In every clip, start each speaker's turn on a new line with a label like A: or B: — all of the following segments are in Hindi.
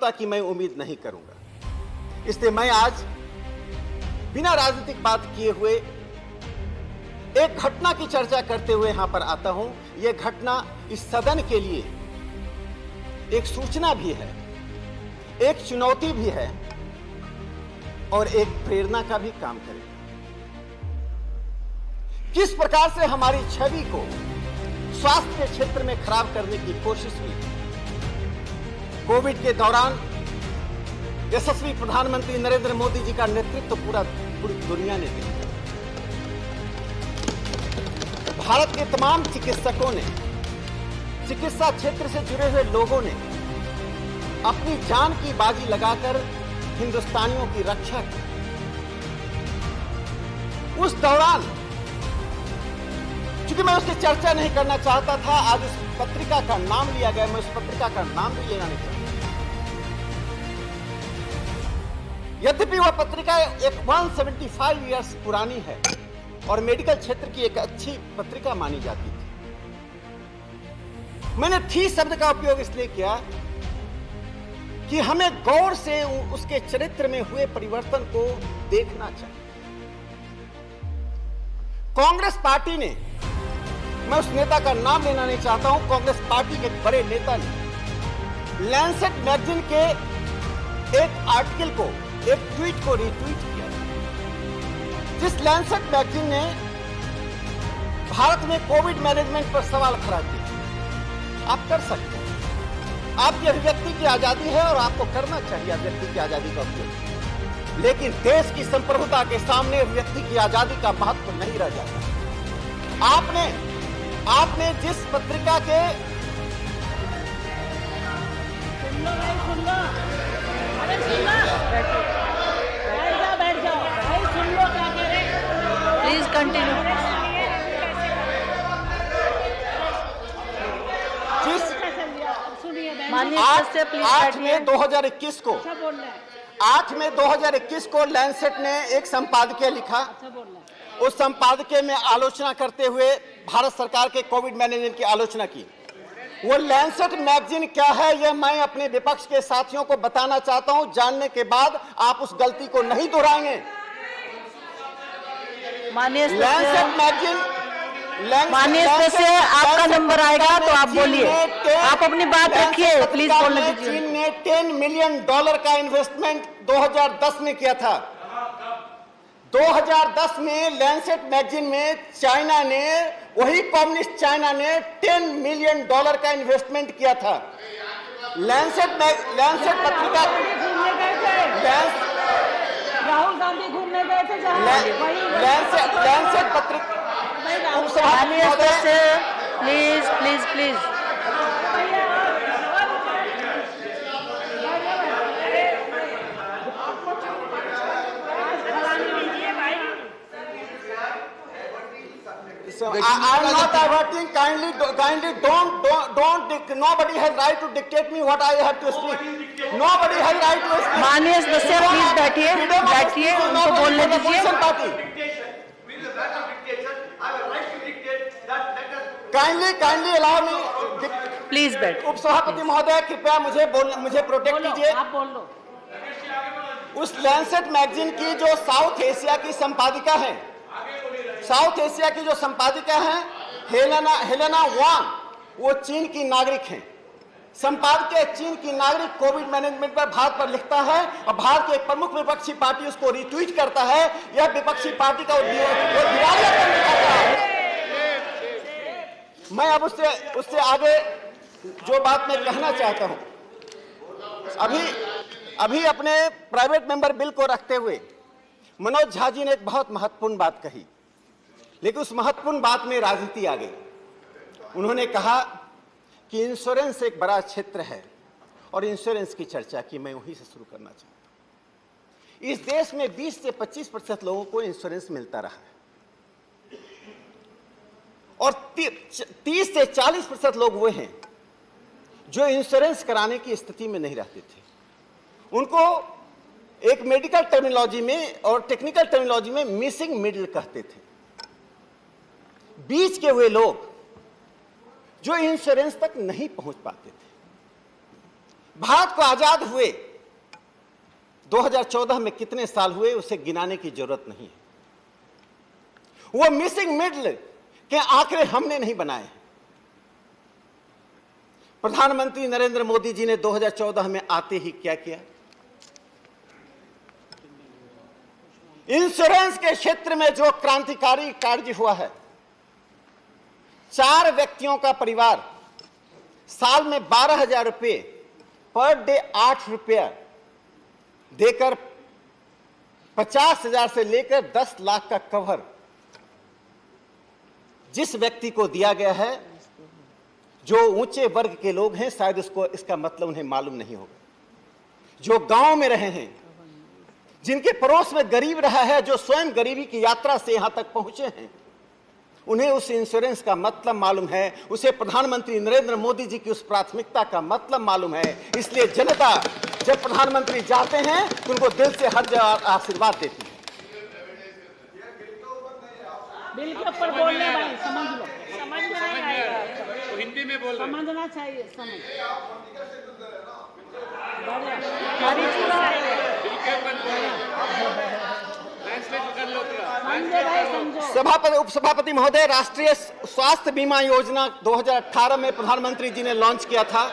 A: सफलता की मैं उम्मीद नहीं करूंगा। इसलिए मैं आज बिना राजनीतिक बात किए हुए एक घटना की चर्चा करते हुए यहां पर आता हूं। यह घटना इस सदन के लिए एक सूचना भी है, एक चुनौती भी है और एक प्रेरणा का भी काम करेगा। किस प्रकार से हमारी छवि को स्वास्थ्य के क्षेत्र में खराब करने की कोशिश हुई। कोविड के दौरान यशस्वी प्रधानमंत्री नरेंद्र मोदी जी का नेतृत्व पूरी दुनिया ने देखा। भारत के तमाम चिकित्सकों ने, चिकित्सा क्षेत्र से जुड़े हुए लोगों ने अपनी जान की बाजी लगाकर हिंदुस्तानियों की रक्षा की। उस दौरान, क्योंकि मैं उसकी चर्चा नहीं करना चाहता था, आज उस पत्रिका का नाम लिया गया, मैं उस पत्रिका का नाम भी लेना नहीं चाहता। यद्यपि वह पत्रिका एक 175 ईयर्स पुरानी है और मेडिकल क्षेत्र की एक अच्छी पत्रिका मानी जाती थी। मैंने थी शब्द का उपयोग इसलिए किया कि हमें गौर से उसके चरित्र में हुए परिवर्तन को देखना चाहिए। कांग्रेस पार्टी ने, मैं उस नेता का नाम लेना नहीं चाहता हूं, कांग्रेस पार्टी के एक बड़े नेता ने लैंसेट मैगजीन के एक आर्टिकल को, एक ट्वीट को रीट्वीट किया, जिस लैंसेट मैगजीन ने भारत में कोविड मैनेजमेंट पर सवाल खड़ा किया। आप कर सकते हैं, आपकी अभिव्यक्ति की आजादी है और आपको करना चाहिए अभिव्यक्ति की आजादी का उपयोग, लेकिन देश की संप्रभुता के सामने अभिव्यक्ति की आजादी का महत्व नहीं रह जाता। आपने जिस पत्रिका के
B: प्लीज कंटिन्यू। माननीय सदस्य प्लीज
A: 8 मई 2021 को 8 मई 2021 को लैंसेट ने एक संपादकीय लिखा। उस संपादकीय में आलोचना करते हुए भारत सरकार के कोविड मैनेजमेंट की आलोचना की। वो लैंसेट मैगजीन क्या है, यह मैं अपने विपक्ष के साथियों को बताना चाहता हूं। जानने के बाद आप उस गलती को नहीं दोहराएंगे।
B: माननीय
A: लैंसेट मैगजीन,
B: माननीय सदस्य, आपका नंबर आएगा तो आप बोलिए, आप अपनी बात रखिए, प्लीज बोलने दीजिए।
A: चीन ने $10 मिलियन का इन्वेस्टमेंट 2010 में किया था। 2010 में लैंसेट मैगजीन में चाइना ने, वही कम्युनिस्ट चाइना ने $10 मिलियन का इन्वेस्टमेंट किया था। लैंसेट पत्रिका,
C: राहुल गांधी घूमने गए थे
A: लैंसेट पत्रिका,
B: please please please.
A: I am not diverting. Kindly don't. Nobody has right to dictate me what I have to speak. Nobody has right to speak.
B: माननीय सदस्य प्लीज बैठिए, उनको बोलने दीजिए।
A: Kindly allow me.
B: प्लीज बैठ।
A: उपसभापति महोदय, कृपया मुझे प्रोटेक्ट कीजिए।
C: आप बोल लो।
A: उस लैंसेट मैगजीन की जो साउथ एशिया की संपादिका है, हेलेना वांग, वो चीन की नागरिक हैं। संपादकीय चीन की नागरिक कोविड मैनेजमेंट पर भारत पर लिखता है और भारत की एक प्रमुख विपक्षी पार्टी उसको रिट्वीट करता है। यह विपक्षी पार्टी का दिवालिया करने का है। मैं अब उससे आगे जो बात मैं कहना चाहता हूं, अभी अपने प्राइवेट मेंबर बिल को रखते हुए मनोज झा जी ने एक बहुत महत्वपूर्ण बात कही, लेकिन उस महत्वपूर्ण बात में राजनीति आ गई। उन्होंने कहा कि इंश्योरेंस एक बड़ा क्षेत्र है और इंश्योरेंस की चर्चा की। मैं वहीं से शुरू करना चाहता हूं। इस देश में 20 से 25% लोगों को इंश्योरेंस मिलता रहा है और 30 से 40% लोग वो हैं जो इंश्योरेंस कराने की स्थिति में नहीं रहते थे। उनको एक मेडिकल टर्मिनोलॉजी में और टेक्निकल टर्मिनोलॉजी में मिसिंग मिडिल कहते थे। बीच के वे लोग जो इंश्योरेंस तक नहीं पहुंच पाते थे। भारत को आजाद हुए 2014 में कितने साल हुए उसे गिनाने की जरूरत नहीं है। वो मिसिंग मिडल के आंकड़े हमने नहीं बनाए। प्रधानमंत्री नरेंद्र मोदी जी ने 2014 में आते ही क्या किया? इंश्योरेंस के क्षेत्र में जो क्रांतिकारी कार्य हुआ है, 4 व्यक्तियों का परिवार साल में 12,000 रुपए पर डे 8 रुपया देकर 50,000 से लेकर 10 लाख का कवर जिस व्यक्ति को दिया गया है, जो ऊंचे वर्ग के लोग हैं शायद उसको इसका मतलब उन्हें मालूम नहीं होगा। जो गांव में रहे हैं, जिनके पड़ोस में गरीब रहा है, जो स्वयं गरीबी की यात्रा से यहां तक पहुंचे हैं, उन्हें उस इंश्योरेंस का मतलब मालूम है। उसे प्रधानमंत्री नरेंद्र मोदी जी की उस प्राथमिकता का मतलब मालूम है। इसलिए जनता जब प्रधानमंत्री जाते हैं तो उनको दिल से हर जगह आशीर्वाद देती है।
C: बिल के ऊपर बोलने भाई, समझ लो, समझ में नहीं आएगा
D: तो हिंदी में बोल रहे हैं।
C: समझना चाहिए, समझ
D: बिल के ऊपर बोल रहे हैं। ट्रांसलेट कर लो थोड़ा।
C: समझे भाई, समझो।
A: सभापति उपसभापति महोदय, राष्ट्रीय स्वास्थ्य बीमा योजना 2018 में प्रधानमंत्री जी ने लॉन्च किया था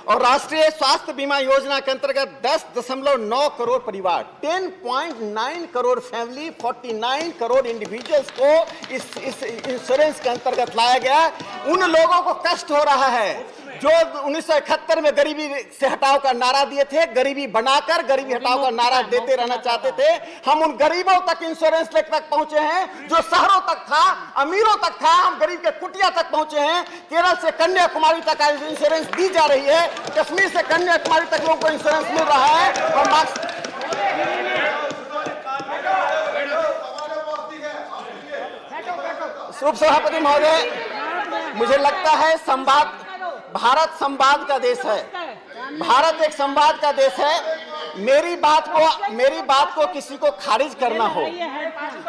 A: और राष्ट्रीय स्वास्थ्य बीमा योजना के अंतर्गत 10.9 करोड़ परिवार, 10.9 करोड़ फैमिली, 49 करोड़ इंडिविजुअल्स को इस इंश्योरेंस के अंतर्गत लाया गया। उन लोगों को कष्ट हो रहा है जो 1971 में गरीबी से हटाओ का नारा दिए थे, गरीबी बनाकर गरीबी हटाओ का नारा देते रहना चाहते थे। हम उन गरीबों तक इंश्योरेंस तक पहुंचे हैं जो शहरों तक था, अमीरों तक था। हम गरीब के कुटिया तक पहुंचे हैं। केरल से कन्याकुमारी तक इंश्योरेंस दी जा रही है, कश्मीर से कन्याकुमारी तक लोगों को इंश्योरेंस मिल रहा है। और उपसभापति महोदय, मुझे लगता है संवाद, भारत संवाद का देश है। भारत एक संवाद का देश है। मेरी बात को किसी को खारिज करना हो,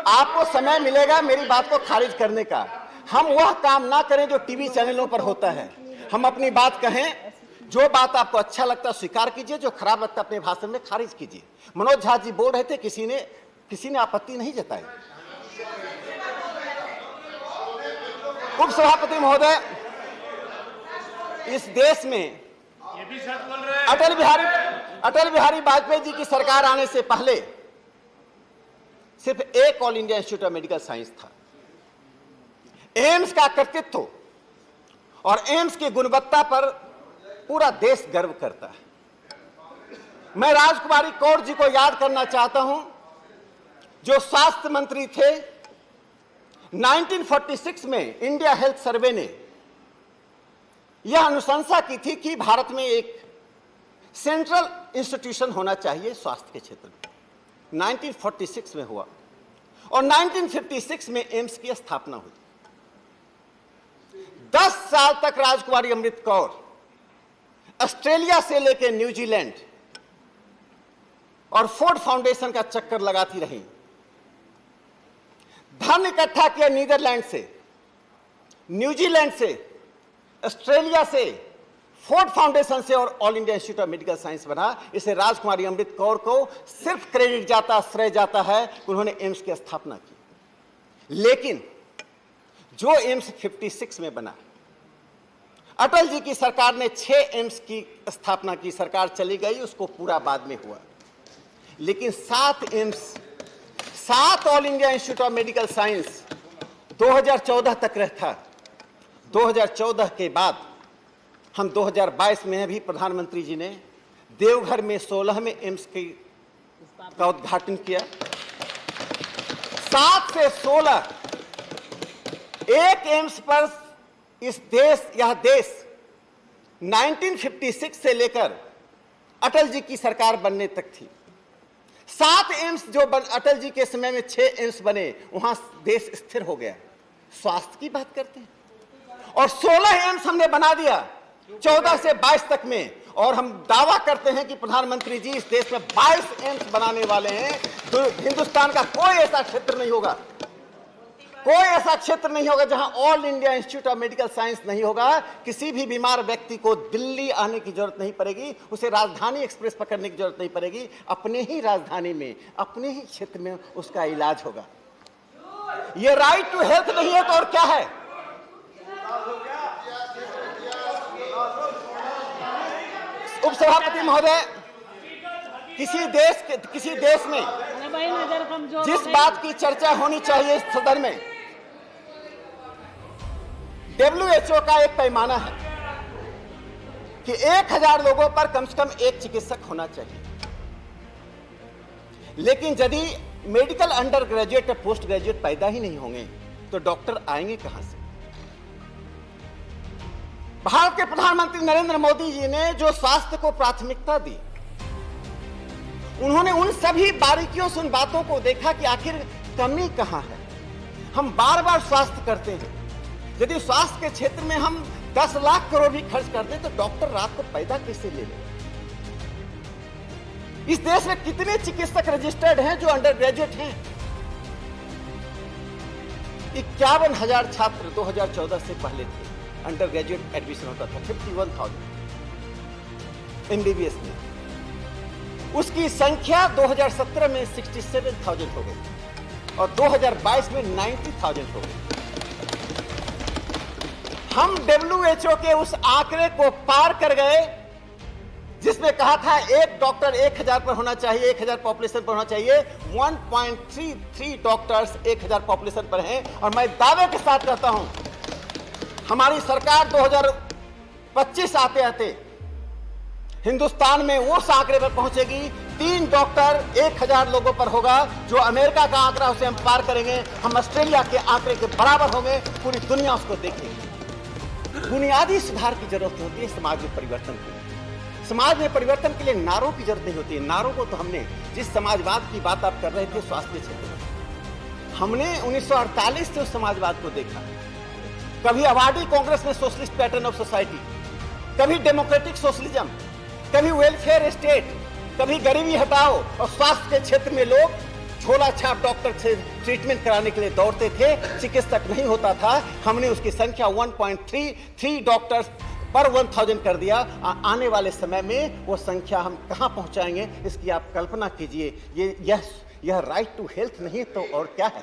A: आपको समय मिलेगा मेरी बात को खारिज करने का। हम वह काम ना करें जो टीवी चैनलों पर होता है। हम अपनी बात कहें, जो बात आपको अच्छा लगता है स्वीकार कीजिए, जो खराब लगता है अपने भाषण में खारिज कीजिए। मनोज झा जी बोल रहे थे, किसी ने आपत्ति नहीं जताई। उपसभापति महोदय, इस देश में
D: ये भी सच बोल रहे हैं।
A: अटल बिहारी वाजपेयी जी की सरकार आने से पहले सिर्फ एक all India institute of medical science था। एम्स का कर्तृत्व और एम्स की गुणवत्ता पर पूरा देश गर्व करता है। मैं राजकुमारी कौर जी को याद करना चाहता हूं, जो स्वास्थ्य मंत्री थे। 1946 में इंडिया हेल्थ सर्वे ने यह अनुशंसा की थी कि भारत में एक सेंट्रल इंस्टीट्यूशन होना चाहिए स्वास्थ्य के क्षेत्र में। 1946 में हुआ और 1956 में एम्स की स्थापना हुई। 10 साल तक राजकुमारी अमृत कौर ऑस्ट्रेलिया से लेकर न्यूजीलैंड और फोर्ड फाउंडेशन का चक्कर लगाती रही। धन इकट्ठा किया नीदरलैंड से, न्यूजीलैंड से, ऑस्ट्रेलिया से, फोर्ड फाउंडेशन से और all India institute of medical science बना। इसे राजकुमारी अमृत कौर को सिर्फ क्रेडिट जाता, श्रेय जाता है कि उन्होंने एम्स की स्थापना की। लेकिन जो एम्स 56 में बना, अटल जी की सरकार ने 6 एम्स की स्थापना की। सरकार चली गई, उसको पूरा बाद में हुआ। लेकिन 7 AIIMS, 7 all India institute of medical science 2014 तक रहता। 2014 के बाद हम 2022 में भी प्रधानमंत्री जी ने देवघर में 16वें एम्स का उद्घाटन किया। 7 से 16 एक एम्स पर यह देश 1956 से लेकर अटल जी की सरकार बनने तक थी। 7 एम्स जो अटल जी के समय में 6 एम्स बने, वहां देश स्थिर हो गया। स्वास्थ्य की बात करते हैं और 16 एम्स हमने बना दिया 14 से 22 तक में। और हम दावा करते हैं कि प्रधानमंत्री जी इस देश में 22 एम्स बनाने वाले हैं। तो हिंदुस्तान का कोई ऐसा क्षेत्र नहीं होगा कोई ऐसा क्षेत्र नहीं होगा जहां all India institute of medical science नहीं होगा। किसी भी बीमार व्यक्ति को दिल्ली आने की जरूरत नहीं पड़ेगी, उसे राजधानी एक्सप्रेस पकड़ने की जरूरत नहीं पड़ेगी। अपने ही राजधानी में, अपने ही क्षेत्र में उसका इलाज होगा। ये राइट टू हेल्थ नहीं है तो और क्या है? उपसभापति महोदय, किसी देश में
C: अरे भाई नजर कमजोर
A: जिस
C: हो गई।
A: बात की चर्चा होनी चाहिए इस सदन में, WHO का एक पैमाना है कि 1000 लोगों पर कम से कम एक चिकित्सक होना चाहिए। लेकिन यदि मेडिकल अंडर ग्रेजुएट या पोस्ट ग्रेजुएट पैदा ही नहीं होंगे तो डॉक्टर आएंगे कहां से? भारत के प्रधानमंत्री नरेंद्र मोदी जी ने जो स्वास्थ्य को प्राथमिकता दी, उन्होंने उन सभी बारीकियों से उन बातों को देखा कि आखिर कमी कहां है। हम बार बार स्वास्थ्य करते हैं, यदि स्वास्थ्य के क्षेत्र में हम 10 लाख करोड़ भी खर्च कर दें तो डॉक्टर रात को पैदा कैसे ले लें? इस देश में कितने चिकित्सक रजिस्टर्ड हैं जो अंडर ग्रेजुएट हैं? 51,000 छात्र 2014 से पहले थे, अंडर ग्रेजुएट एडमिशन होता था 51,000 MBBS में। उसकी संख्या 2017 में 67,000 हो गई और 2022 में 90,000 हो गई। हम WHO के उस आंकड़े को पार कर गए जिसमें कहा था एक डॉक्टर 1000 पर होना चाहिए, 1000 पॉपुलेशन पर होना चाहिए। 1.33 डॉक्टर्स 1000 पॉपुलेशन पर हैं और मैं दावे के साथ कहता हूं हमारी सरकार 2025 आते आते हिंदुस्तान में उस आंकड़े पर पहुंचेगी 3 डॉक्टर 1000 लोगों पर होगा। जो अमेरिका का आंकड़ा उसे हम पार करेंगे, हम ऑस्ट्रेलिया के आंकड़े के बराबर होंगे, पूरी दुनिया उसको देखेगी। बुनियादी सुधार की जरूरत होती है समाज में परिवर्तन की। समाज में परिवर्तन के लिए नारों की जरूरत नहीं होती है। नारों को तो हमने, जिस समाजवाद की बात आप कर रहे थे स्वास्थ्य क्षेत्र में, हमने 1948 से उस समाजवाद को देखा। कभी आबादी कांग्रेस में सोशलिस्ट पैटर्न ऑफ सोसाइटी, कभी डेमोक्रेटिक सोशलिज्म, कभी वेलफेयर स्टेट, कभी गरीबी हटाओ, और स्वास्थ्य के क्षेत्र में लोग झोला छाप डॉक्टर से ट्रीटमेंट कराने के लिए दौड़ते थे, चिकित्सक नहीं होता था। हमने उसकी संख्या 1.33 डॉक्टर्स पर 1000 कर दिया। आने वाले समय में वो संख्या हम कहां पहुंचाएंगे इसकी आप कल्पना कीजिए। यह राइट टू हेल्थ नहीं तो और क्या है?